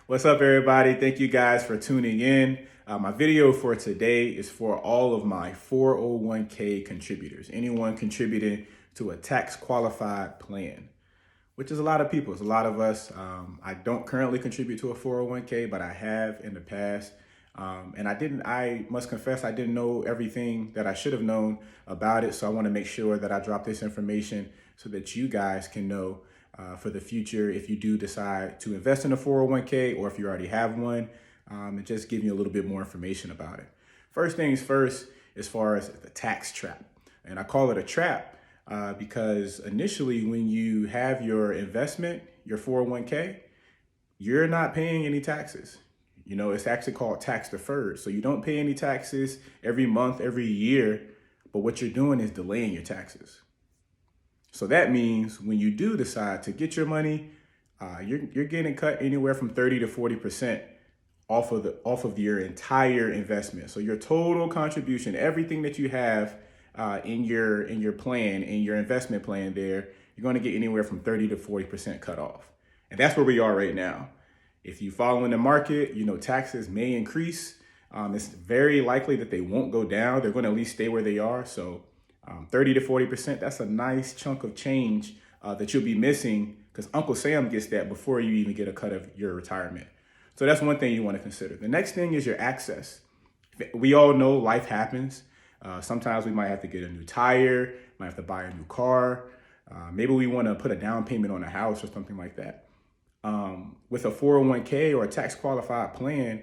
What's up, everybody? Thank you guys for tuning in. My video for today is for all of my 401k contributors, anyone contributing to a tax qualified plan, which is a lot of people. It's a lot of us. I don't currently contribute to a 401k, but I have in the past. And I must confess, I didn't know everything that I should have known about it. So I want to make sure that I drop this information so that you guys can know for the future if you do decide to invest in a 401k or if you already have one, and just give you a little bit more information about it. First things first, as far as the tax trap. And I call it a trap because initially when you have your investment, your 401k, you're not paying any taxes. You know, it's actually called tax deferred. So you don't pay any taxes every month, every year, but what you're doing is delaying your taxes. So that means when you do decide to get your money, you're getting cut anywhere from 30 to 40% off of your entire investment. So your total contribution, everything that you have in your plan, in your investment plan there, you're going to get anywhere from 30 to 40% cut off. And that's where we are right now. If you follow in the market, you know, taxes may increase. It's very likely that they won't go down. They're going to at least stay where they are. So 30 to 40%, that's a nice chunk of change that you'll be missing because Uncle Sam gets that before you even get a cut of your retirement. So that's one thing you want to consider. The next thing is your access. We all know life happens. Sometimes we might have to get a new tire, might have to buy a new car. Maybe we want to put a down payment on a house or something like that. With a 401k or a tax qualified plan,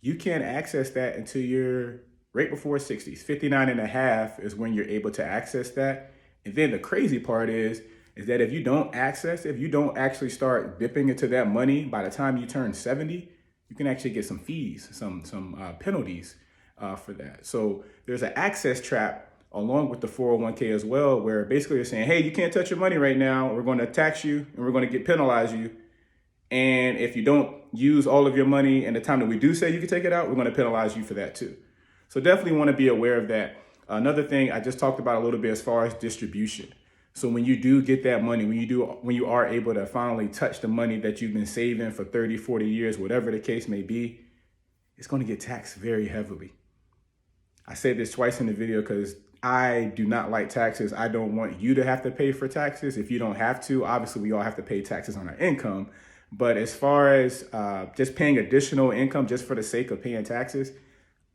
you can't access that until you're right before 60s. 59 and a half is when you're able to access that. And then the crazy part is that if you don't actually start dipping into that money by the time you turn 70, you can actually get some fees, some penalties for that. So there's an access trap along with the 401k as well, where basically they're saying, hey, you can't touch your money right now. We're going to tax you and we're going to penalize you. And if you don't use all of your money in the time that we do say you can take it out, we're going to penalize you for that too. So definitely want to be aware of that. Another thing I just talked about a little bit as far as distribution. So when you do get that money, when you are able to finally touch the money that you've been saving for 30, 40 years, whatever the case may be, it's going to get taxed very heavily. I said this twice in the video because I do not like taxes. I don't want you to have to pay for taxes. If you don't have to, obviously we all have to pay taxes on our income. But as far as just paying additional income just for the sake of paying taxes,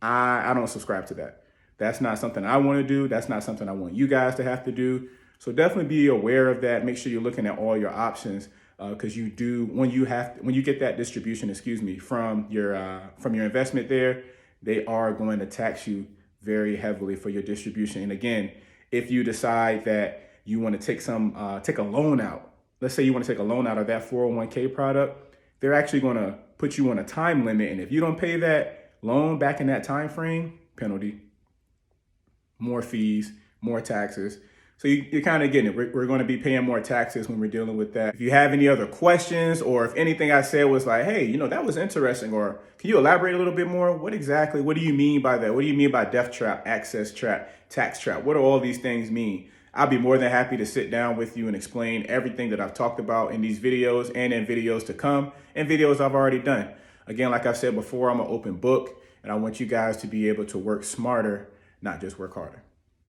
I don't subscribe to that. That's not something I want to do. That's not something I want you guys to have to do. So definitely be aware of that. Make sure you're looking at all your options because you do when you get that distribution, from your investment there, they are going to tax you very heavily for your distribution. And again, if you decide that you want to take a loan out, let's say you want to take a loan out of that 401k product, they're actually going to put you on a time limit. And if you don't pay that loan back in that time frame, penalty, more fees, more taxes. So you're kind of getting it. We're going to be paying more taxes when we're dealing with that. If you have any other questions, or if anything I said was like, hey, that was interesting, or can you elaborate a little bit more? What do you mean by that? What do you mean by death trap, access trap, tax trap? What do all these things mean? I'll be more than happy to sit down with you and explain everything that I've talked about in these videos and in videos to come and videos I've already done. Again, like I've said before, I'm an open book and I want you guys to be able to work smarter, not just work harder.